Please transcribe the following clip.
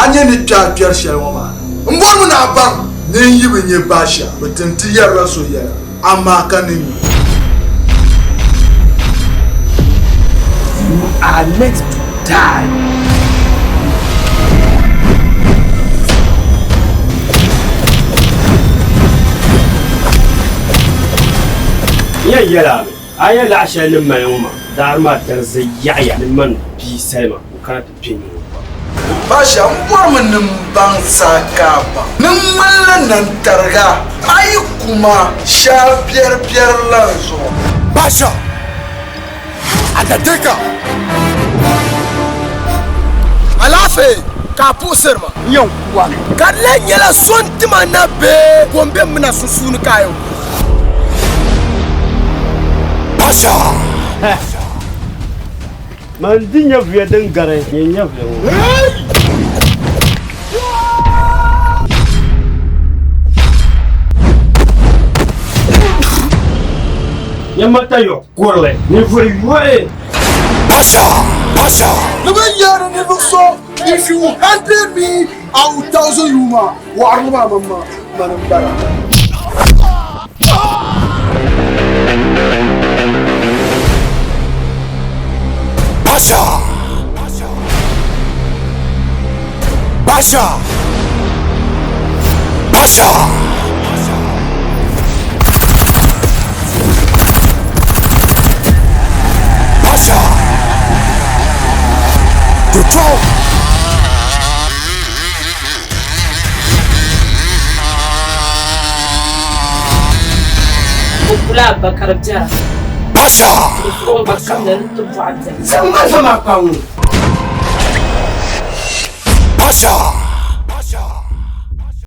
anya ni twa shel wo ma mbon na bam ne yibe nye basha betinti yara so ya ama kanin you are next to die. يا يلامي أيه العشاء لما يوما دار ما ترزي يعيا لمن بي سلمة وكانت بيني basha mbor mun ban sakaba nan mallan nan targa ai kuma sha biyar lanzo basha undertaker alafe ka pusirma Yawwa. kallan yala sontima na be gombe muna susunu kayo basha من دنيا في دنقرة ينيا في يا متى يقول نفري وين basha never yara never saw if you 100 me I will 1000 you ma waruma mama manambara basha control Kula bakar ja. basha Ko bakar da tufa ta. سما سما قوم basha